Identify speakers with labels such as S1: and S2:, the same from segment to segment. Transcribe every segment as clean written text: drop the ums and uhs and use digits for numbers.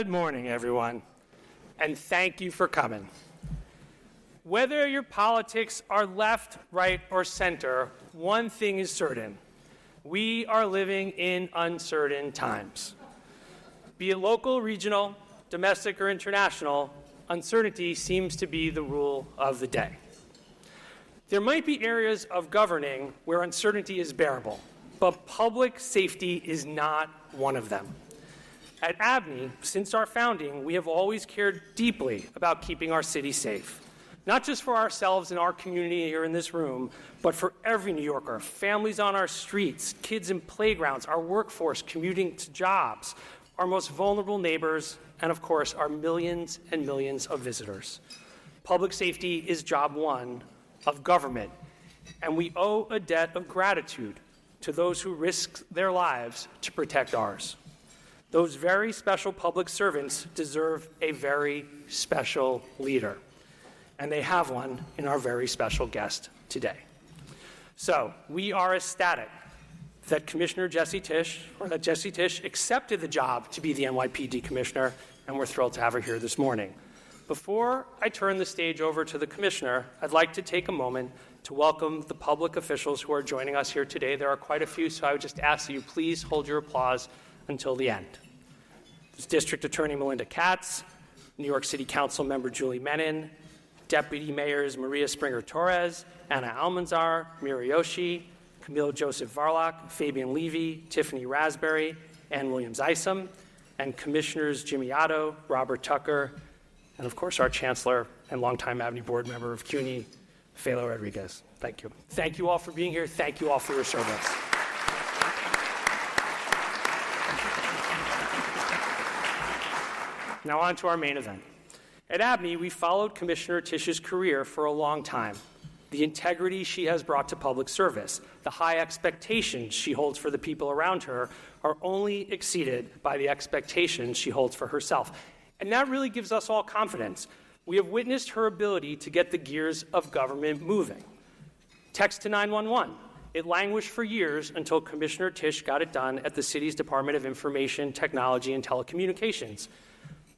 S1: Good morning, everyone, and thank you for coming. Whether your politics are left, right, or center, one thing is certain. We are living in uncertain times. Be it local, regional, domestic, or international, uncertainty seems to be the rule of the day. There might be areas of governing where uncertainty is bearable, but public safety is not one of them. At ABNY, since our founding, we have always cared deeply about keeping our city safe. Not just for ourselves and our community here in this room, but for every New Yorker, families on our streets, kids in playgrounds, our workforce commuting to jobs, our most vulnerable neighbors, and of course, our millions and millions of visitors. Public safety is job one of government, and we owe a debt of gratitude to those who risk their lives to protect ours. Those very special public servants deserve a very special leader, and they have one in our very special guest today. So we are ecstatic that Jessica Tisch accepted the job to be the NYPD commissioner, and we're thrilled to have her here this morning. Before I turn the stage over to the commissioner, I'd like to take a moment to welcome the public officials who are joining us here today. There are quite a few, so I would just ask that you please hold your applause until the end. There's District Attorney Melinda Katz, New York City Council Member Julie Menin, Deputy Mayors Maria Springer-Torres, Anna Almanzar, Miri Yoshi, Camille Joseph Varlock, Fabian Levy, Tiffany Raspberry, Ann Williams-Isom, and Commissioners Jimmy Otto, Robert Tucker, and of course our Chancellor and longtime ABNY Board Member of CUNY, Felo Rodriguez. Thank you. Thank you all for being here. Thank you all for your service. Now on to our main event. At ABNY, we followed Commissioner Tisch's career for a long time. The integrity she has brought to public service, the high expectations she holds for the people around her are only exceeded by the expectations she holds for herself. And that really gives us all confidence. We have witnessed her ability to get the gears of government moving. Text to 911. It languished for years until Commissioner Tisch got it done at the city's Department of Information, Technology, and Telecommunications.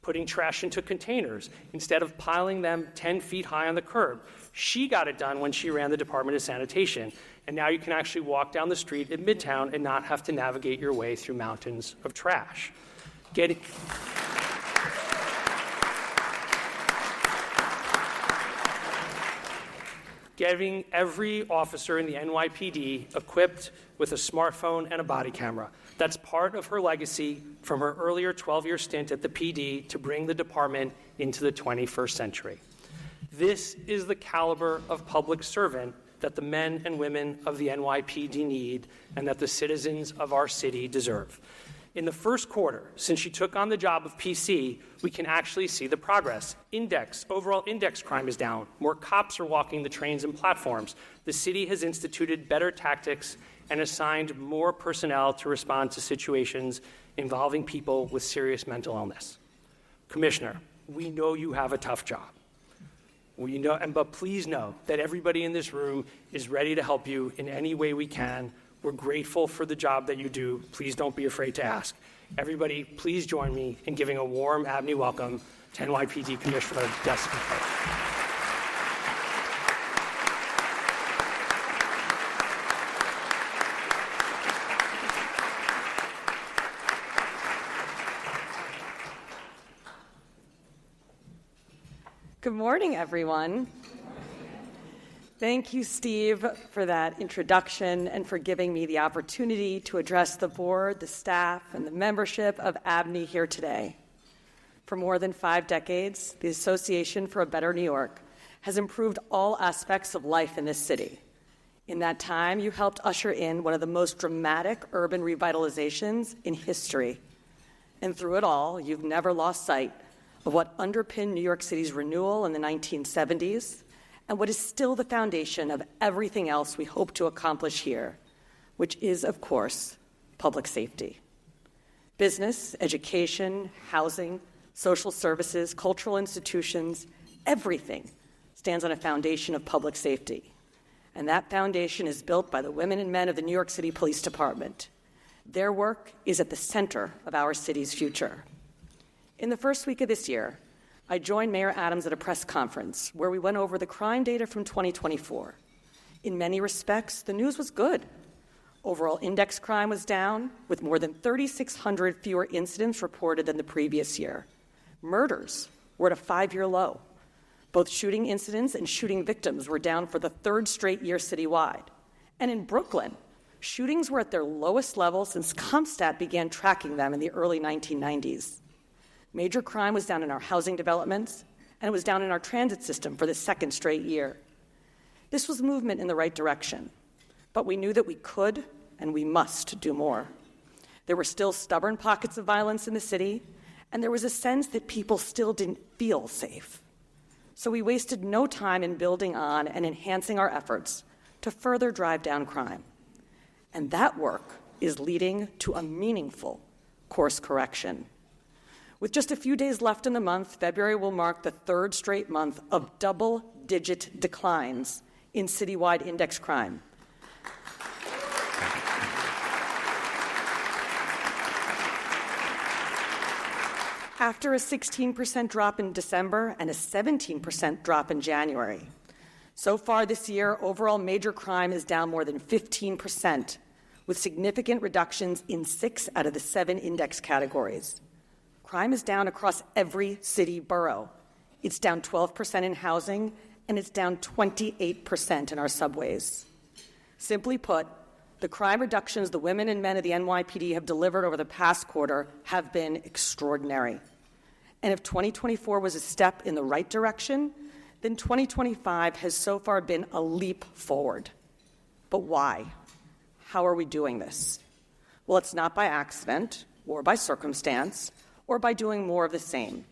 S1: Putting trash into containers instead of piling them 10 feet high on the curb. She got it done when she ran the Department of Sanitation. And now you can actually walk down the street in Midtown and not have to navigate your way through mountains of trash. Getting every officer in the NYPD equipped with a smartphone and a body camera. That's part of her legacy from her earlier 12-year stint at the PD to bring the department into the 21st century. This is the caliber of public servant that the men and women of the NYPD need and that the citizens of our city deserve. In the first quarter, since she took on the job of PC, we can actually see the progress. Overall index crime is down. More cops are walking the trains and platforms. The city has instituted better tactics and assigned more personnel to respond to situations involving people with serious mental illness. Commissioner, we know you have a tough job. But please know that everybody in this room is ready to help you in any way we can. We're grateful for the job that you do. Please don't be afraid to ask. Everybody, please join me in giving a warm ABNY welcome to NYPD Commissioner Jessica Tisch.
S2: Good morning, everyone. Thank you, Steve, for that introduction and for giving me the opportunity to address the board, the staff, and the membership of ABNY here today. For more than 5 decades, the Association for a Better New York has improved all aspects of life in this city. In that time, you helped usher in one of the most dramatic urban revitalizations in history. And through it all, you've never lost sight of what underpinned New York City's renewal in the 1970s and what is still the foundation of everything else we hope to accomplish here, which is, of course, public safety. Business, education, housing, social services, cultural institutions, everything stands on a foundation of public safety. And that foundation is built by the women and men of the New York City Police Department. Their work is at the center of our city's future. In the first week of this year, I joined Mayor Adams at a press conference where we went over the crime data from 2024. In many respects, the news was good. Overall index crime was down, with more than 3,600 fewer incidents reported than the previous year. Murders were at a 5-year low. Both shooting incidents and shooting victims were down for the third straight year citywide. And in Brooklyn, shootings were at their lowest level since CompStat began tracking them in the early 1990s. Major crime was down in our housing developments, and it was down in our transit system for the second straight year. This was movement in the right direction, but we knew that we could and we must do more. There were still stubborn pockets of violence in the city, and there was a sense that people still didn't feel safe. So we wasted no time in building on and enhancing our efforts to further drive down crime. And that work is leading to a meaningful course correction. With just a few days left in the month, February will mark the third straight month of double-digit declines in citywide index crime. After a 16% drop in December and a 17% drop in January. So far this year, overall major crime is down more than 15%, with significant reductions in 6 out of the 7 index categories. Crime is down across every city borough. It's down 12% in housing, and it's down 28% in our subways. Simply put, the crime reductions the women and men of the NYPD have delivered over the past quarter have been extraordinary. And if 2024 was a step in the right direction, then 2025 has so far been a leap forward. But why? How are we doing this? Well, it's not by accident or by circumstance or by doing more of the same.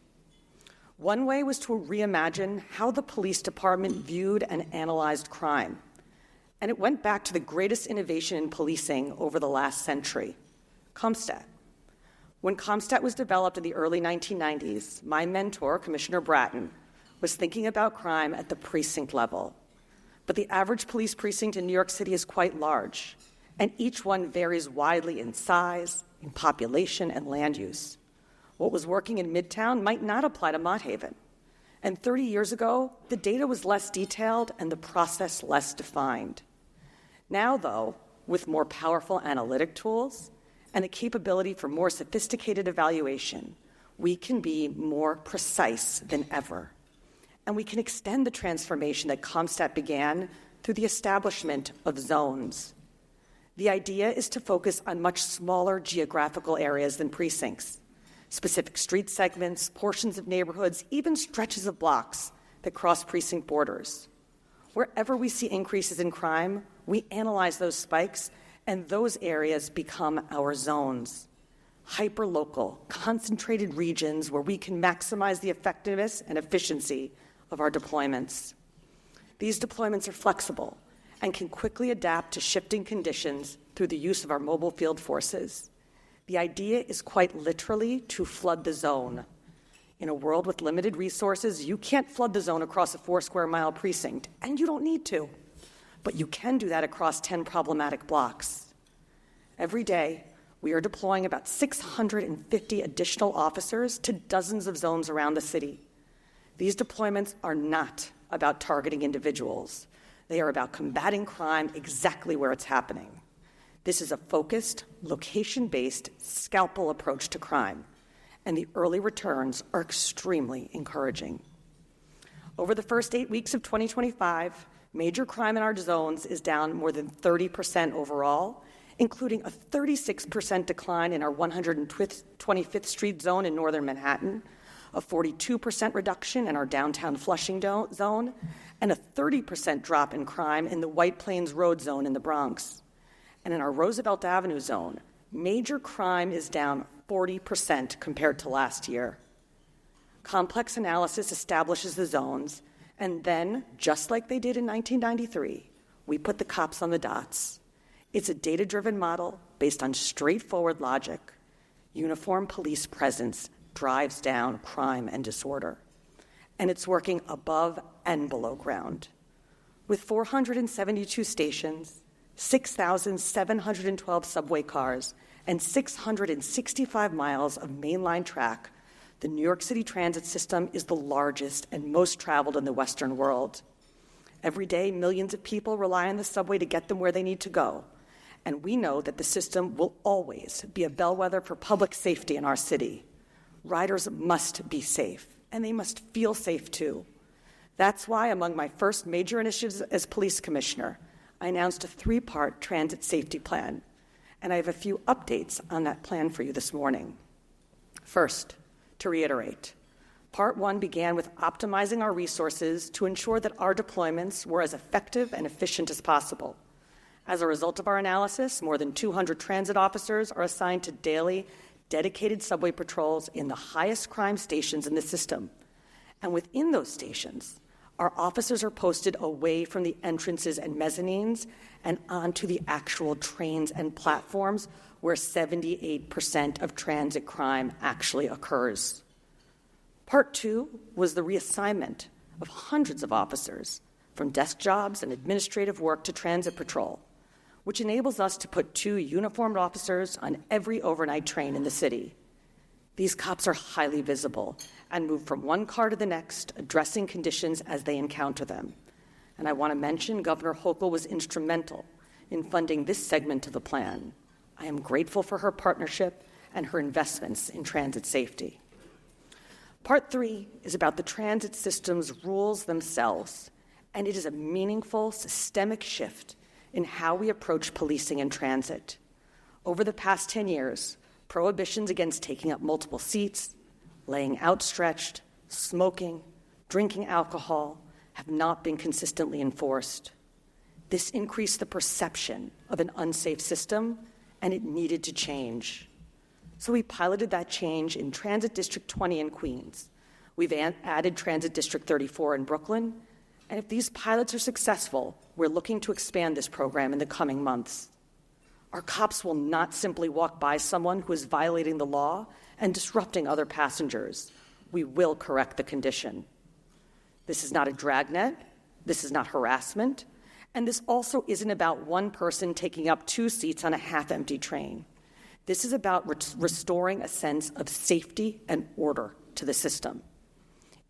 S2: One way was to reimagine how the police department viewed and analyzed crime. And it went back to the greatest innovation in policing over the last century, CompStat. When CompStat was developed in the early 1990s, my mentor, Commissioner Bratton, was thinking about crime at the precinct level. But the average police precinct in New York City is quite large, and each one varies widely in size, in population, and land use. What was working in Midtown might not apply to Mott Haven. And 30 years ago, the data was less detailed and the process less defined. Now, though, with more powerful analytic tools and the capability for more sophisticated evaluation, we can be more precise than ever. And we can extend the transformation that CompStat began through the establishment of zones. The idea is to focus on much smaller geographical areas than precincts, specific street segments, portions of neighborhoods, even stretches of blocks that cross precinct borders. Wherever we see increases in crime, we analyze those spikes, and those areas become our zones. Hyperlocal, concentrated regions where we can maximize the effectiveness and efficiency of our deployments. These deployments are flexible and can quickly adapt to shifting conditions through the use of our mobile field forces. The idea is quite literally to flood the zone. In a world with limited resources, you can't flood the zone across a 4-square-mile precinct, and you don't need to. But you can do that across 10 problematic blocks. Every day, we are deploying about 650 additional officers to dozens of zones around the city. These deployments are not about targeting individuals. They are about combating crime exactly where it's happening. This is a focused, location-based, scalpel approach to crime, and the early returns are extremely encouraging. Over the first 8 weeks of 2025, major crime in our zones is down more than 30% overall, including a 36% decline in our 125th Street zone in northern Manhattan, a 42% reduction in our downtown Flushing zone, and a 30% drop in crime in the White Plains Road zone in the Bronx. And in our Roosevelt Avenue zone, major crime is down 40% compared to last year. Complex analysis establishes the zones, and then, just like they did in 1993, we put the cops on the dots. It's a data-driven model based on straightforward logic. Uniformed police presence drives down crime and disorder. And it's working above and below ground. With 472 stations, 6,712 subway cars, and 665 miles of mainline track, The New York City transit system is the largest and most traveled in the Western world. Every day, millions of people rely on the subway to get them where they need to go. And we know that the system will always be a bellwether for public safety in our city. Riders must be safe, and they must feel safe too. That's why, among my first major initiatives as police commissioner, I announced a 3-part transit safety plan. And I have a few updates on that plan for you this morning. First, to reiterate, Part 1 began with optimizing our resources to ensure that our deployments were as effective and efficient as possible. As a result of our analysis, more than 200 transit officers are assigned to daily, dedicated subway patrols in the highest crime stations in the system. And within those stations, our officers are posted away from the entrances and mezzanines and onto the actual trains and platforms where 78% of transit crime actually occurs. Part 2 was the reassignment of hundreds of officers from desk jobs and administrative work to transit patrol, which enables us to put 2 uniformed officers on every overnight train in the city. These cops are highly visible and move from one car to the next, addressing conditions as they encounter them. And I want to mention Governor Hochul was instrumental in funding this segment of the plan. I am grateful for her partnership and her investments in transit safety. Part 3 is about the transit system's rules themselves, and it is a meaningful, systemic shift in how we approach policing in transit. Over the past 10 years, prohibitions against taking up multiple seats, laying outstretched, smoking, drinking alcohol have not been consistently enforced. This increased the perception of an unsafe system, and it needed to change. So we piloted that change in Transit District 20 in Queens. We've added Transit District 34 in Brooklyn, and if these pilots are successful, we're looking to expand this program in the coming months. Our cops will not simply walk by someone who is violating the law and disrupting other passengers. We will correct the condition. This is not a dragnet. This is not harassment. And this also isn't about one person taking up 2 seats on a half-empty train. This is about restoring a sense of safety and order to the system.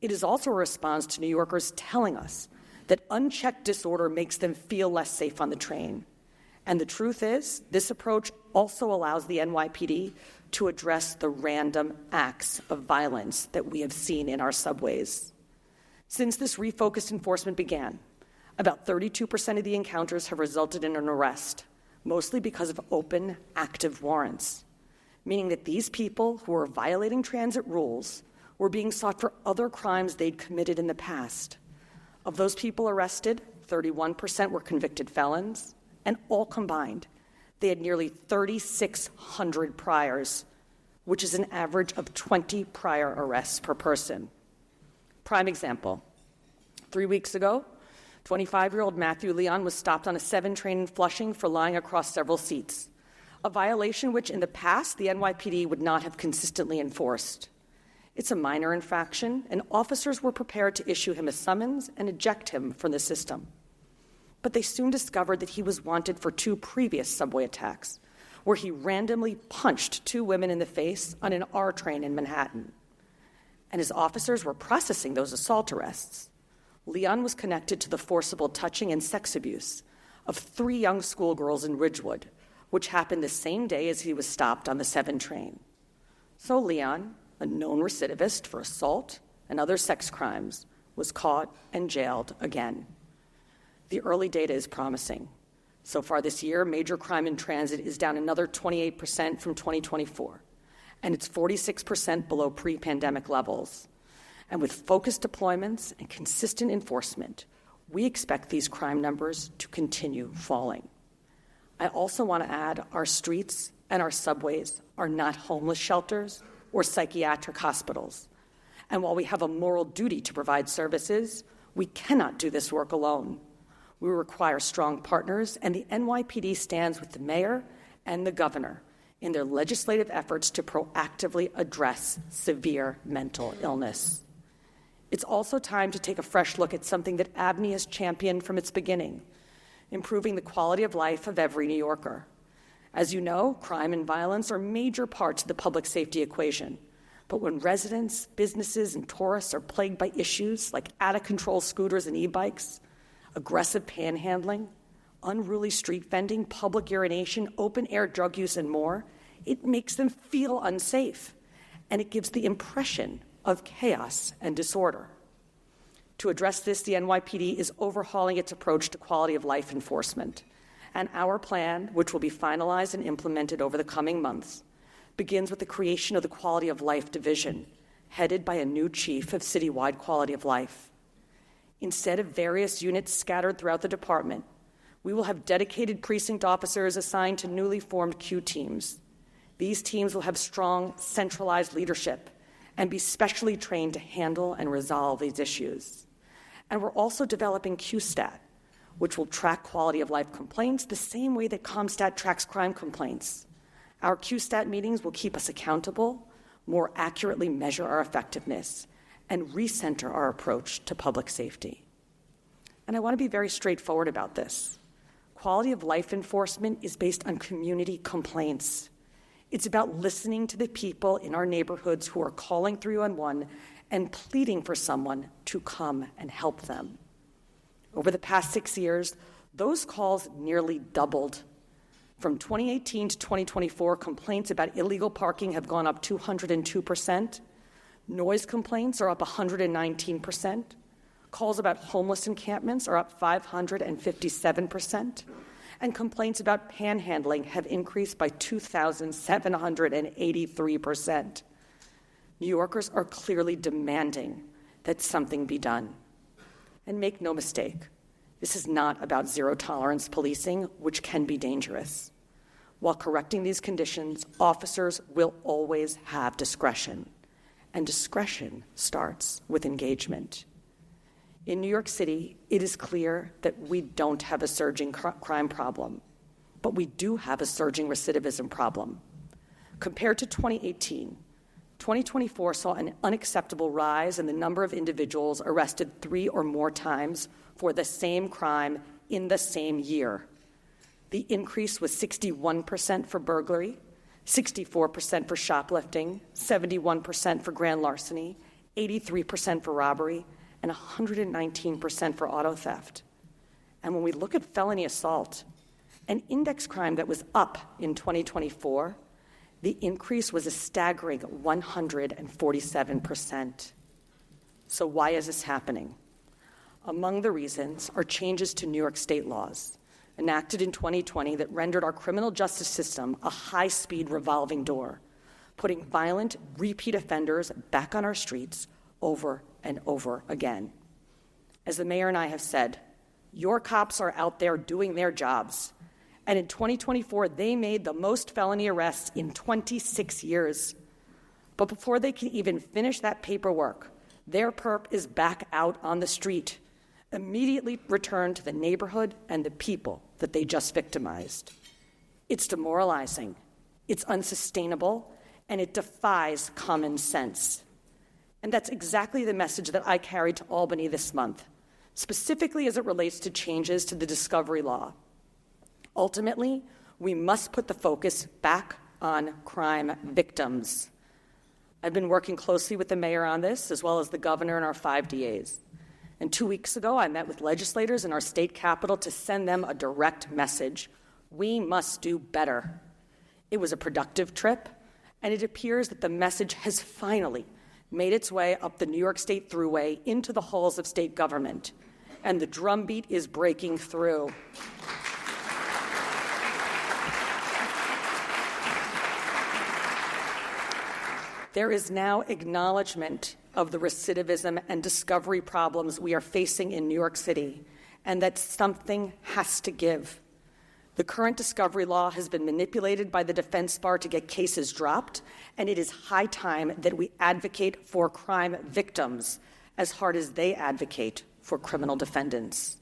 S2: It is also a response to New Yorkers telling us that unchecked disorder makes them feel less safe on the train. And the truth is, this approach also allows the NYPD to address the random acts of violence that we have seen in our subways. Since this refocused enforcement began, about 32% of the encounters have resulted in an arrest, mostly because of open, active warrants, meaning that these people who are violating transit rules were being sought for other crimes they'd committed in the past. Of those people arrested, 31% were convicted felons, and all combined, they had nearly 3,600 priors, which is an average of 20 prior arrests per person. Prime example, 3 weeks ago, 25-year-old Matthew Leon was stopped on a 7 train in Flushing for lying across several seats, a violation which in the past the NYPD would not have consistently enforced. It's a minor infraction, and officers were prepared to issue him a summons and eject him from the system. But they soon discovered that he was wanted for 2 previous subway attacks, where he randomly punched 2 women in the face on an R train in Manhattan. And as officers were processing those assault arrests, Leon was connected to the forcible touching and sex abuse of 3 young schoolgirls in Ridgewood, which happened the same day as he was stopped on the 7 train. So Leon, a known recidivist for assault and other sex crimes, was caught and jailed again. The early data is promising. So far this year, major crime in transit is down another 28% from 2024, and it's 46% below pre-pandemic levels. And with focused deployments and consistent enforcement, we expect these crime numbers to continue falling. I also want to add our streets and our subways are not homeless shelters or psychiatric hospitals. And while we have a moral duty to provide services, we cannot do this work alone. We require strong partners, and the NYPD stands with the mayor and the governor in their legislative efforts to proactively address severe mental illness. It's also time to take a fresh look at something that ABNY has championed from its beginning, improving the quality of life of every New Yorker. As you know, crime and violence are major parts of the public safety equation, But when residents, businesses, and tourists are plagued by issues like out-of-control scooters and e-bikes, aggressive panhandling, unruly street vending, public urination, open-air drug use, and more, it makes them feel unsafe, and it gives the impression of chaos and disorder. To address this, the NYPD is overhauling its approach to quality of life enforcement, and our plan, which will be finalized and implemented over the coming months, begins with the creation of the Quality of Life Division, headed by a new chief of citywide quality of life. Instead of various units scattered throughout the department, we will have dedicated precinct officers assigned to newly formed Q teams. These teams will have strong, centralized leadership and be specially trained to handle and resolve these issues. And we're also developing QStat, which will track quality of life complaints the same way that ComStat tracks crime complaints. Our QStat meetings will keep us accountable, more accurately measure our effectiveness, and recenter our approach to public safety. And I want to be very straightforward about this. Quality of life enforcement is based on community complaints. It's about listening to the people in our neighborhoods who are calling 311 and pleading for someone to come and help them. Over the past 6 years, those calls nearly doubled. From 2018 to 2024, complaints about illegal parking have gone up 202%. Noise complaints are up 119%. Calls about homeless encampments are up 557%. And complaints about panhandling have increased by 2,783%. New Yorkers are clearly demanding that something be done. And make no mistake, this is not about zero-tolerance policing, which can be dangerous. While correcting these conditions, officers will always have discretion, and discretion starts with engagement. In New York City, it is clear that we don't have a surging crime problem, but we do have a surging recidivism problem. Compared to 2018, 2024 saw an unacceptable rise in the number of individuals arrested 3 or more times for the same crime in the same year. The increase was 61% for burglary, 64% for shoplifting, 71% for grand larceny, 83% for robbery, and 119% for auto theft. And when we look at felony assault, an index crime that was up in 2024, the increase was a staggering 147%. So why is this happening? Among the reasons are changes to New York state laws, enacted in 2020 that rendered our criminal justice system a high-speed revolving door, putting violent repeat offenders back on our streets over and over again. As the mayor and I have said, your cops are out there doing their jobs. And in 2024, they made the most felony arrests in 26 years. But before they can even finish that paperwork, their perp is back out on the street, immediately returned to the neighborhood and the people that they just victimized. It's demoralizing, it's unsustainable, and it defies common sense. And that's exactly the message that I carried to Albany this month, specifically as it relates to changes to the discovery law. Ultimately, we must put the focus back on crime victims. I've been working closely with the mayor on this, as well as the governor and our 5 DAs. And 2 weeks ago, I met with legislators in our state capital to send them a direct message. We must do better. It was a productive trip, and it appears that the message has finally made its way up the New York State Thruway into the halls of state government, and the drumbeat is breaking through. There is now acknowledgement of the recidivism and discovery problems we are facing in New York City, and that something has to give. The current discovery law has been manipulated by the defense bar to get cases dropped, and it is high time that we advocate for crime victims as hard as they advocate for criminal defendants.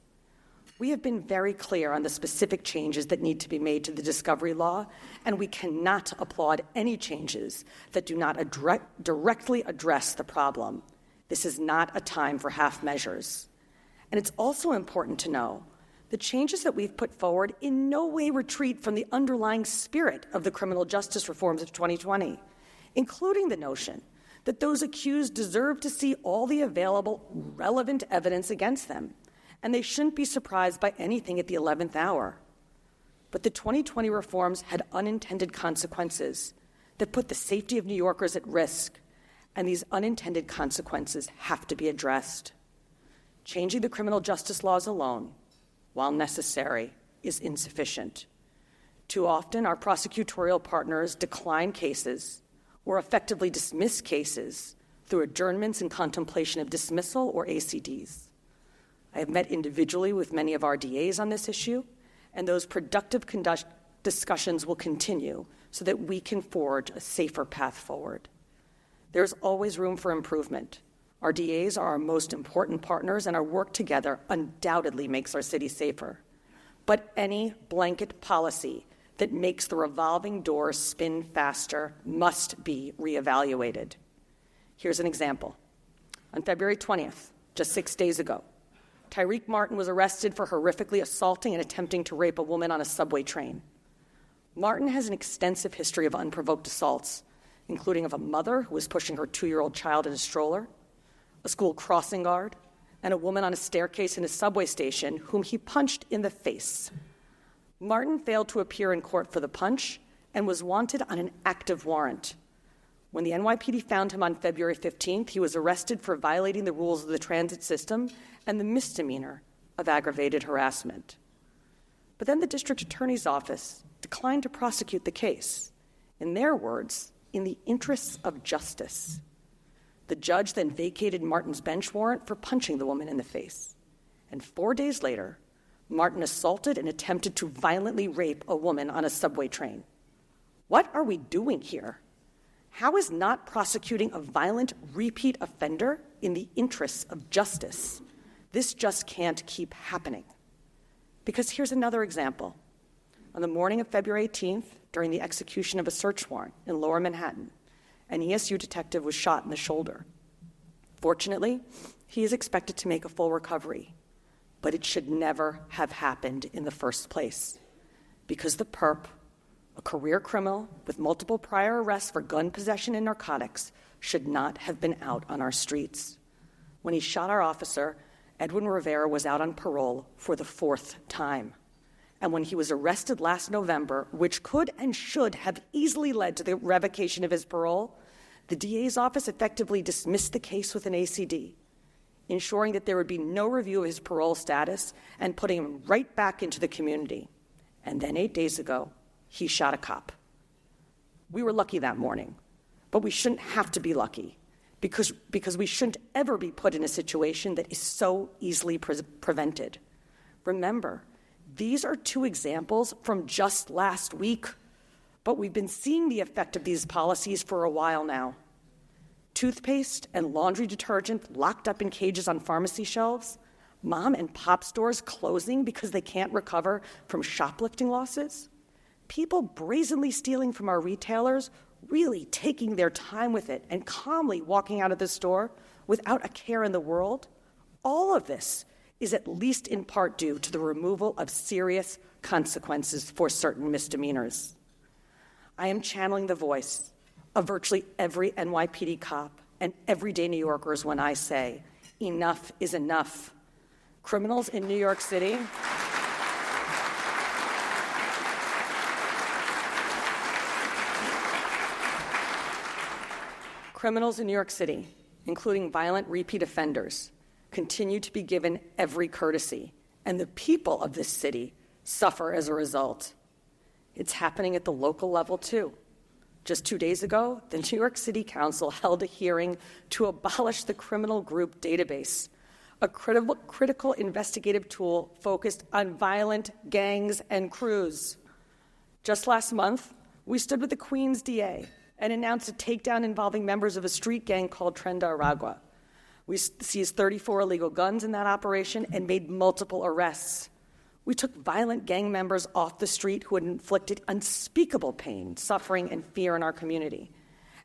S2: We have been very clear on the specific changes that need to be made to the discovery law, and we cannot applaud any changes that do not directly address the problem. This is not a time for half measures. And it's also important to know the changes that we've put forward in no way retreat from the underlying spirit of the criminal justice reforms of 2020, including the notion that those accused deserve to see all the available relevant evidence against them, and they shouldn't be surprised by anything at the 11th hour. But the 2020 reforms had unintended consequences that put the safety of New Yorkers at risk, and these unintended consequences have to be addressed. Changing the criminal justice laws alone, while necessary, is insufficient. Too often, our prosecutorial partners decline cases or effectively dismiss cases through adjournments and contemplation of dismissal or ACDs. I have met individually with many of our DAs on this issue, and those productive discussions will continue so that we can forge a safer path forward. There's always room for improvement. Our DAs are our most important partners, and our work together undoubtedly makes our city safer. But any blanket policy that makes the revolving door spin faster must be reevaluated. Here's an example. On February 20th, just 6 days ago, Tyreek Martin was arrested for horrifically assaulting and attempting to rape a woman on a subway train. Martin has an extensive history of unprovoked assaults, including of a mother who was pushing her 2-year-old child in a stroller, a school crossing guard, and a woman on a staircase in a subway station whom he punched in the face. Martin failed to appear in court for the punch and was wanted on an active warrant. When the NYPD found him on February 15th, he was arrested for violating the rules of the transit system and the misdemeanor of aggravated harassment. But then the district attorney's office declined to prosecute the case. In their words, in the interests of justice. The judge then vacated Martin's bench warrant for punching the woman in the face. And 4 days later, Martin assaulted and attempted to violently rape a woman on a subway train. What are we doing here? How is not prosecuting a violent repeat offender in the interests of justice? This just can't keep happening. Because here's another example. On the morning of February 18th, during the execution of a search warrant in Lower Manhattan, an ESU detective was shot in the shoulder. Fortunately, he is expected to make a full recovery, but it should never have happened in the first place because the perp, a career criminal with multiple prior arrests for gun possession and narcotics, should not have been out on our streets. When he shot our officer, Edwin Rivera was out on parole for the 4th time. And when he was arrested last November, which could and should have easily led to the revocation of his parole, the DA's office effectively dismissed the case with an ACD, ensuring that there would be no review of his parole status and putting him right back into the community. And then 8 days ago, he shot a cop. We were lucky that morning, but we shouldn't have to be lucky because we shouldn't ever be put in a situation that is so easily prevented. Remember, these are 2 examples from just last week, but we've been seeing the effect of these policies for a while now. Toothpaste and laundry detergent locked up in cages on pharmacy shelves, mom and pop stores closing because they can't recover from shoplifting losses, people brazenly stealing from our retailers, really taking their time with it and calmly walking out of the store without a care in the world. All of this is at least in part due to the removal of serious consequences for certain misdemeanors. I am channeling the voice of virtually every NYPD cop and everyday New Yorkers when I say, enough is enough. Criminals in New York City including violent repeat offenders, continue to be given every courtesy, and the people of this city suffer as a result. It's happening at the local level, too. Just 2 days ago, the New York City Council held a hearing to abolish the criminal group database, a critical investigative tool focused on violent gangs and crews. Just last month, we stood with the Queens DA and announced a takedown involving members of a street gang called Trenda Aragua. We seized 34 illegal guns in that operation and made multiple arrests. We took violent gang members off the street who had inflicted unspeakable pain, suffering, and fear in our community.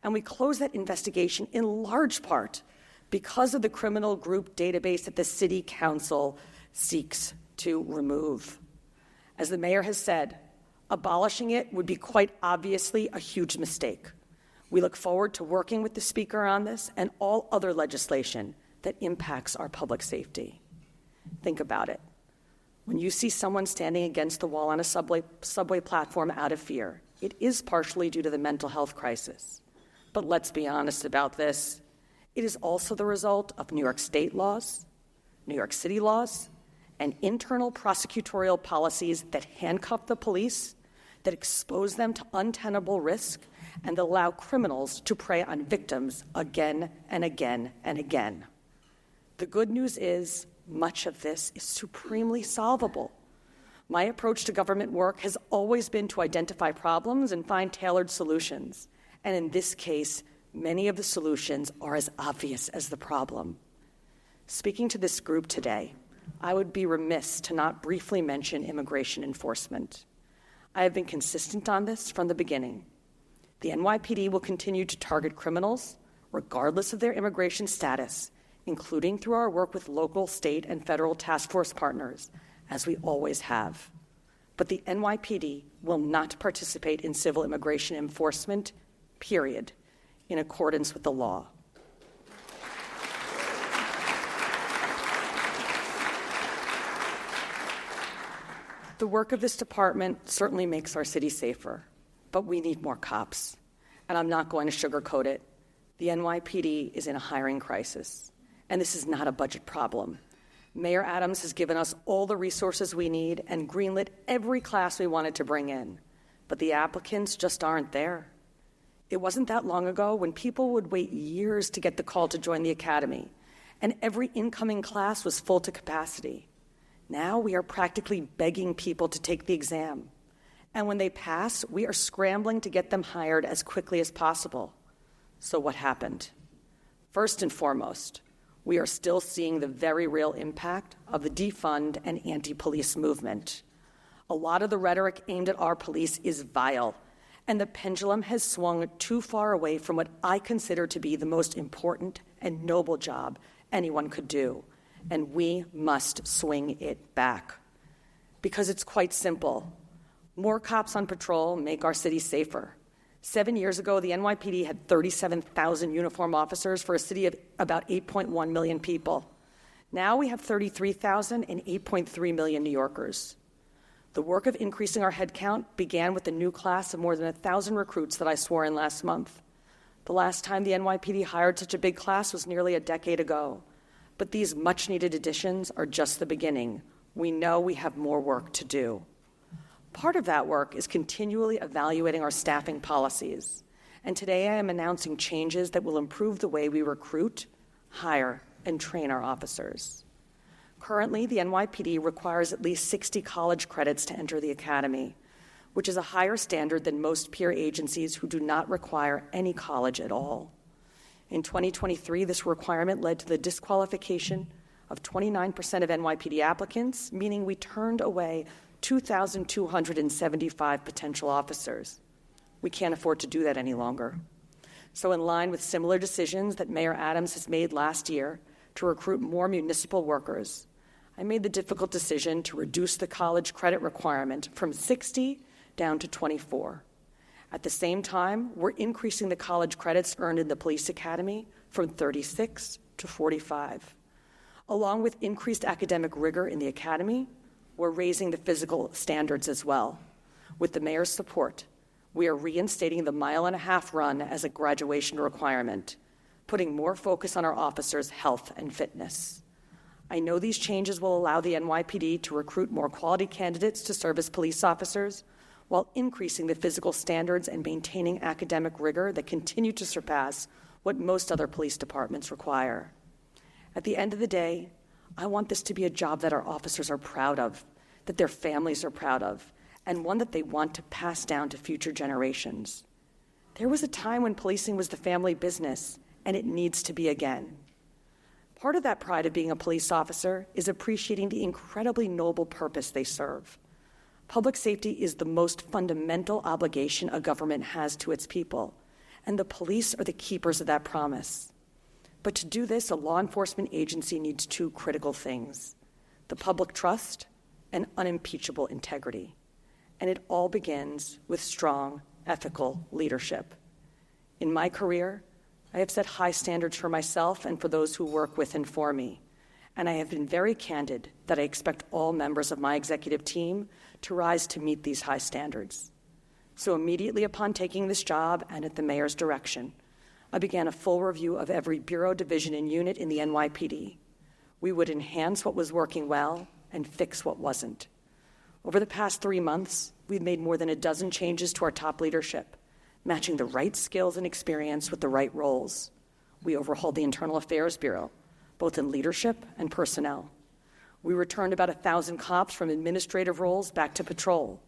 S2: And we closed that investigation in large part because of the criminal group database that the City Council seeks to remove. As the mayor has said, abolishing it would be quite obviously a huge mistake. We look forward to working with the Speaker on this and all other legislation that impacts our public safety. Think about it. When you see someone standing against the wall on a subway platform out of fear, it is partially due to the mental health crisis. But let's be honest about this. It is also the result of New York State laws, New York City laws, and internal prosecutorial policies that handcuff the police, that expose them to untenable risk, and that allow criminals to prey on victims again and again and again. The good news is much of this is supremely solvable. My approach to government work has always been to identify problems and find tailored solutions. And in this case, many of the solutions are as obvious as the problem. Speaking to this group today, I would be remiss to not briefly mention immigration enforcement. I have been consistent on this from the beginning. The NYPD will continue to target criminals, regardless of their immigration status, including through our work with local, state, and federal task force partners, as we always have. But the NYPD will not participate in civil immigration enforcement, period, in accordance with the law. The work of this department certainly makes our city safer, but we need more cops. And I'm not going to sugarcoat it. The NYPD is in a hiring crisis, and this is not a budget problem. Mayor Adams has given us all the resources we need and greenlit every class we wanted to bring in, but the applicants just aren't there. It wasn't that long ago when people would wait years to get the call to join the academy, and every incoming class was full to capacity. Now we are practically begging people to take the exam. And when they pass, we are scrambling to get them hired as quickly as possible. So what happened? First and foremost, we are still seeing the very real impact of the defund and anti-police movement. A lot of the rhetoric aimed at our police is vile, and the pendulum has swung too far away from what I consider to be the most important and noble job anyone could do. And we must swing it back. Because it's quite simple. More cops on patrol make our city safer. 7 years ago, the NYPD had 37,000 uniformed officers for a city of about 8.1 million people. Now we have 33,000 and 8.3 million New Yorkers. The work of increasing our headcount began with the new class of more than 1,000 recruits that I swore in last month. The last time the NYPD hired such a big class was nearly a decade ago. But these much-needed additions are just the beginning. We know we have more work to do. Part of that work is continually evaluating our staffing policies. And today I am announcing changes that will improve the way we recruit, hire, and train our officers. Currently, the NYPD requires at least 60 college credits to enter the academy, which is a higher standard than most peer agencies who do not require any college at all. In 2023, this requirement led to the disqualification of 29% of NYPD applicants, meaning we turned away 2,275 potential officers. We can't afford to do that any longer. So in line with similar decisions that Mayor Adams has made last year to recruit more municipal workers, I made the difficult decision to reduce the college credit requirement from 60 down to 24. At the same time, we're increasing the college credits earned in the police academy from 36 to 45. Along with increased academic rigor in the academy, we're raising the physical standards as well. With the mayor's support, we are reinstating the mile-and-a-half run as a graduation requirement, putting more focus on our officers' health and fitness. I know these changes will allow the NYPD to recruit more quality candidates to serve as police officers, while increasing the physical standards and maintaining academic rigor that continue to surpass what most other police departments require. At the end of the day, I want this to be a job that our officers are proud of, that their families are proud of, and one that they want to pass down to future generations. There was a time when policing was the family business, and it needs to be again. Part of that pride of being a police officer is appreciating the incredibly noble purpose they serve. Public safety is the most fundamental obligation a government has to its people, and the police are the keepers of that promise. But to do this, a law enforcement agency needs two critical things: the public trust and unimpeachable integrity. And it all begins with strong, ethical leadership. In my career, I have set high standards for myself and for those who work with and for me, and I have been very candid that I expect all members of my executive team to rise to meet these high standards. So immediately upon taking this job and at the mayor's direction, I began a full review of every bureau, division, and unit in the NYPD. We would enhance what was working well and fix what wasn't. Over the past 3 months, we've made more than a dozen changes to our top leadership, matching the right skills and experience with the right roles. We overhauled the Internal Affairs Bureau, both in leadership and personnel. We returned about 1,000 cops from administrative roles back to patrol.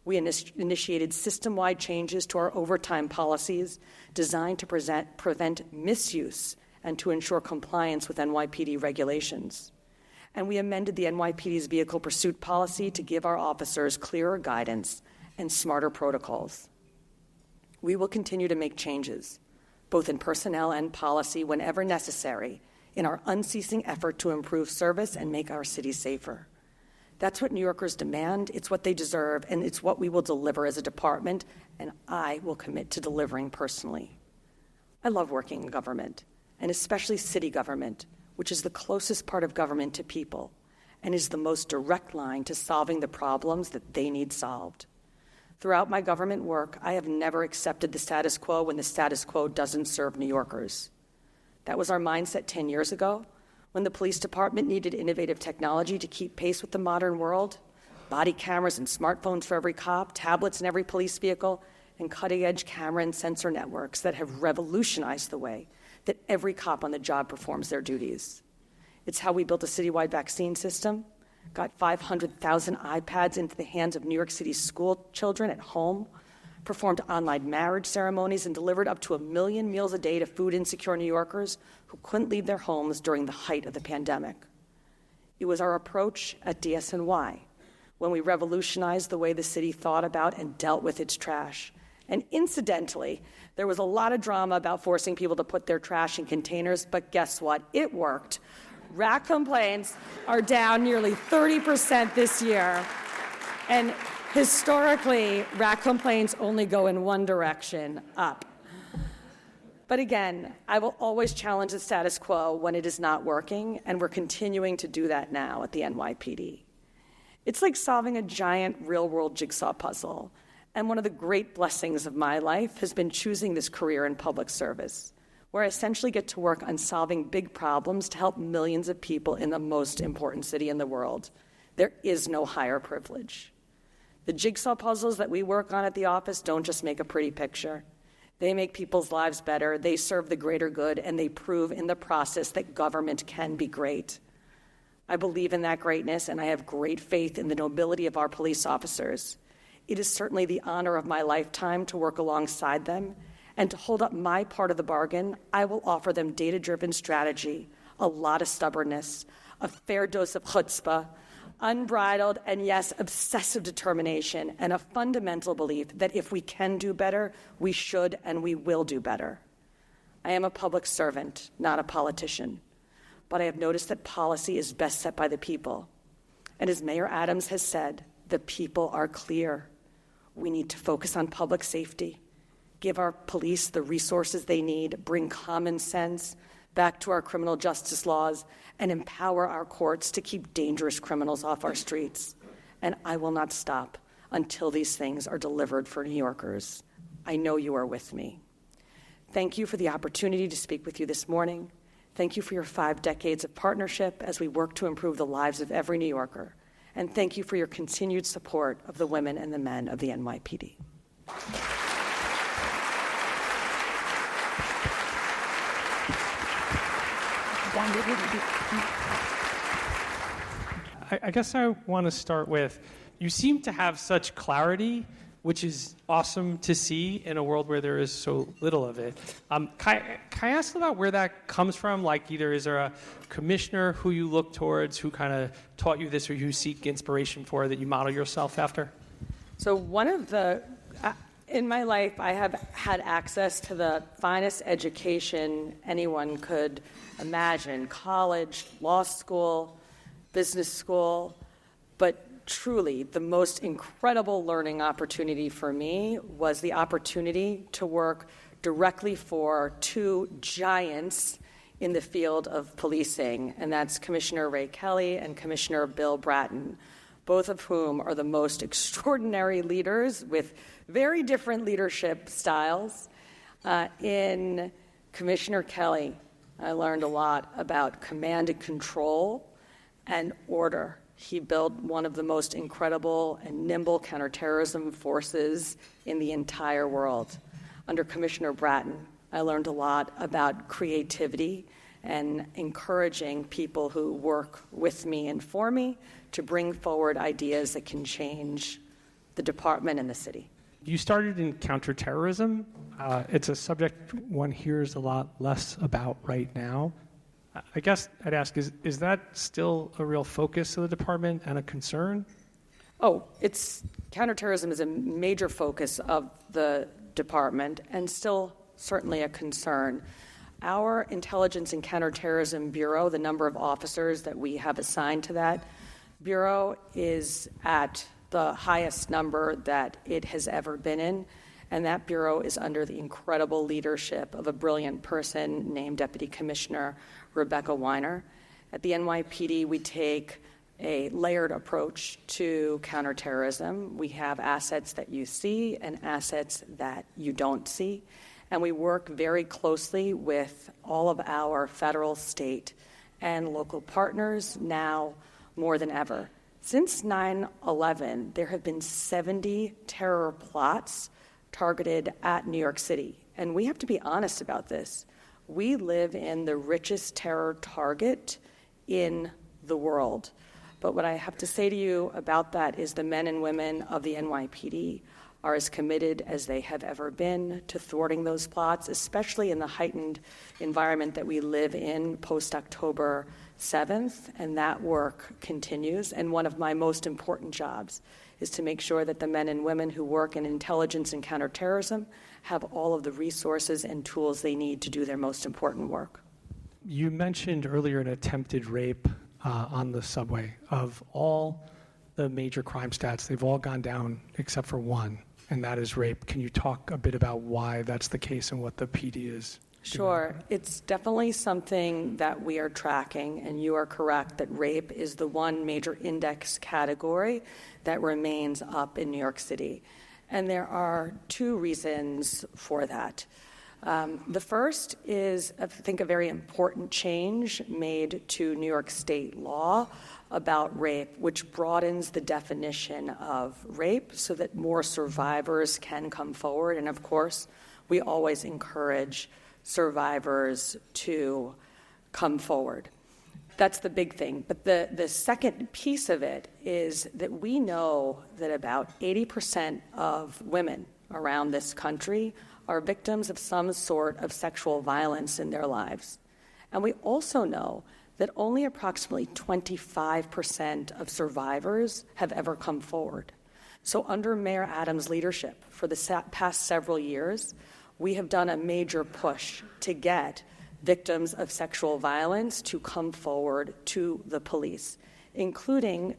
S2: We initiated system-wide changes to our overtime policies designed to prevent misuse and to ensure compliance with NYPD regulations. And we amended the NYPD's vehicle pursuit policy to give our officers clearer guidance and smarter protocols. We will continue to make changes, both in personnel and policy whenever necessary, in our unceasing effort to improve service and make our city safer. That's what New Yorkers demand, it's what they deserve, and it's what we will deliver as a department, and I will commit to delivering personally. I love working in government, and especially city government, which is the closest part of government to people, and is the most direct line to solving the problems that they need solved. Throughout my government work, I have never accepted the status quo when the status quo doesn't serve New Yorkers. That was our mindset 10 years ago, when the police department needed innovative technology to keep pace with the modern world, body cameras and smartphones for every cop, tablets in every police vehicle, and cutting-edge camera and sensor networks that have revolutionized the way that every cop on the job performs their duties. It's how we built a citywide vaccine system, got 500,000 iPads into the hands of New York City school children at home, performed online marriage ceremonies, and delivered up to 1 million meals a day to food-insecure New Yorkers who couldn't leave their homes during the height of the pandemic. It was our approach at DSNY when we revolutionized the way the city thought about and dealt with its trash. And incidentally, there was a lot of drama about forcing people to put their trash in containers, but guess what? It worked. Rat complaints are down nearly 30% this year. And historically, rat complaints only go in one direction, up. But again, I will always challenge the status quo when it is not working, and we're continuing to do that now at the NYPD. It's like solving a giant real-world jigsaw puzzle, and one of the great blessings of my life has been choosing this career in public service, where I essentially get to work on solving big problems to help millions of people in the most important city in the world. There is no higher privilege. The jigsaw puzzles that we work on at the office don't just make a pretty picture. They make people's lives better, they serve the greater good, and they prove in the process that government can be great. I believe in that greatness, and I have great faith in the nobility of our police officers. It is certainly the honor of my lifetime to work alongside them, and to hold up my part of the bargain, I will offer them data-driven strategy, a lot of stubbornness, a fair dose of chutzpah, unbridled and, yes, obsessive determination, and a fundamental belief that if we can do better, we should and we will do better. I am a public servant, not a politician, but I have noticed that policy is best set by the people. And as Mayor Adams has said, the people are clear. We need to focus on public safety, give our police the resources they need, bring common sense back to our criminal justice laws, and empower our courts to keep dangerous criminals off our streets. And I will not stop until these things are delivered for New Yorkers. I know you are with me. Thank you for the opportunity to speak with you this morning. Thank you for your 5 decades of partnership as we work to improve the lives of every New Yorker. And thank you for your continued support of the women and the men of the NYPD.
S1: I guess I want to start with, you seem to have such clarity, which is awesome to see in a world where there is so little of it. Can I ask about where that comes from? Like, either is there a commissioner who you look towards, who kind of taught you this, or you seek inspiration for, that you model yourself after?
S2: So in my life, I have had access to the finest education anyone could imagine: college, law school, business school. But truly, the most incredible learning opportunity for me was the opportunity to work directly for two giants in the field of policing, and that's Commissioner Ray Kelly and Commissioner Bill Bratton, both of whom are the most extraordinary leaders with very different leadership styles. In Commissioner Kelly, I learned a lot about command and control and order. He built one of the most incredible and nimble counterterrorism forces in the entire world. Under Commissioner Bratton, I learned a lot about creativity and encouraging people who work with me and for me to bring forward ideas that can change the department and the city.
S3: You started in counterterrorism. It's a subject one hears a lot less about right now. I guess I'd ask, is that still a real focus of the department and a concern?
S2: Counterterrorism is a major focus of the department and still certainly a concern. Our Intelligence and Counterterrorism Bureau, the number of officers that we have assigned to that bureau, is at the highest number that it has ever been in, and that bureau is under the incredible leadership of a brilliant person named Deputy Commissioner Rebecca Weiner. At the NYPD, we take a layered approach to counterterrorism. We have assets that you see and assets that you don't see, and we work very closely with all of our federal, state, and local partners now more than ever. Since 9/11, there have been 70 terror plots targeted at New York City. And we have to be honest about this. We live in the richest terror target in the world. But what I have to say to you about that is the men and women of the NYPD are as committed as they have ever been to thwarting those plots, especially in the heightened environment that we live in post-October 7th, and that work continues. And one of my most important jobs is to make sure that the men and women who work in intelligence and counterterrorism have all of the resources and tools they need to do their most important work.
S3: You mentioned earlier an attempted rape on the subway. Of all the major crime stats, they've all gone down except for one, and that is rape. Can you talk a bit about why that's the case and what the PD is?
S2: Sure. It's definitely something that we are tracking, and you are correct that rape is the one major index category that remains up in New York City. And there are two reasons for that. The first is, I think, a very important change made to New York State law about rape, which broadens the definition of rape so that more survivors can come forward. And of course, we always encourage survivors to come forward. That's the big thing. But the second piece of it is that we know that about 80% of women around this country are victims of some sort of sexual violence in their lives. And we also know that only approximately 25% of survivors have ever come forward. So under Mayor Adams' leadership for the past several years, we have done a major push to get victims of sexual violence to come forward to the police, including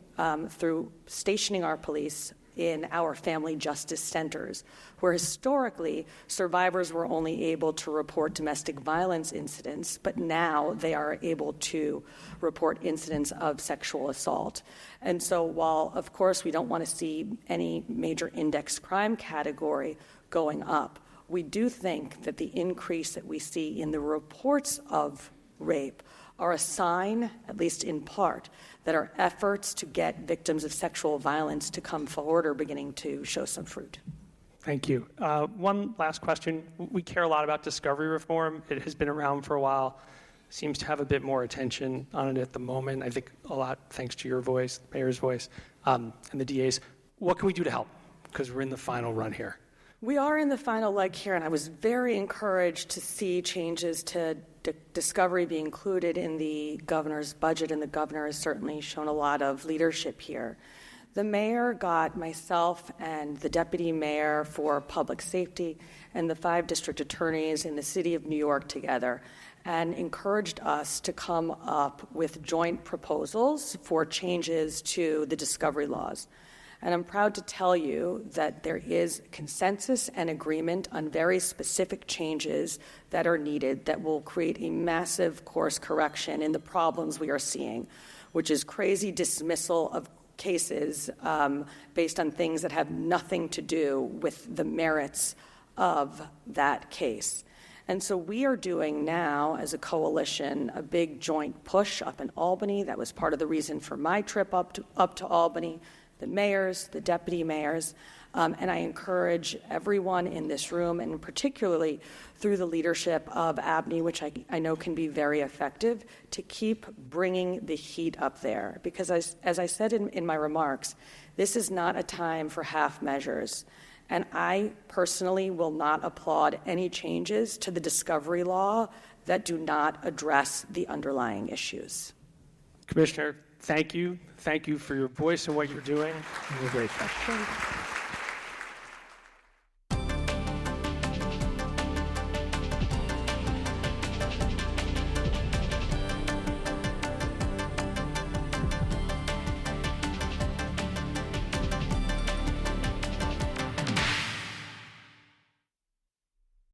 S2: through stationing our police in our family justice centers, where historically survivors were only able to report domestic violence incidents, but now they are able to report incidents of sexual assault. And so while, of course, we don't want to see any major index crime category going up, we do think that the increase that we see in the reports of rape are a sign, at least in part, that our efforts to get victims of sexual violence to come forward are beginning to show some fruit.
S3: Thank you. One last question. We care a lot about discovery reform. It has been around for a while. Seems to have a bit more attention on it at the moment. I think a lot thanks to your voice, the mayor's voice, and the DA's. What can we do to help? Because we're in the final run here.
S2: We are in the final leg here, and I was very encouraged to see changes to discovery be included in the governor's budget, and the governor has certainly shown a lot of leadership here. The mayor got myself and the deputy mayor for public safety and the 5 district attorneys in the city of New York together and encouraged us to come up with joint proposals for changes to the discovery laws. And I'm proud to tell you that there is consensus and agreement on very specific changes that are needed that will create a massive course correction in the problems we are seeing, which is crazy dismissal of cases based on things that have nothing to do with the merits of that case. And so we are doing now, as a coalition, a big joint push up in Albany. That was part of the reason for my trip up to Albany, the mayors, the deputy mayors. And I encourage everyone in this room, and particularly through the leadership of ABNY, which I know can be very effective, to keep bringing the heat up there. Because as I said in my remarks, this is not a time for half measures. And I personally will not applaud any changes to the discovery law that do not address the underlying issues.
S3: Commissioner, thank you. Thank you for your voice and what you're doing. It was a great session.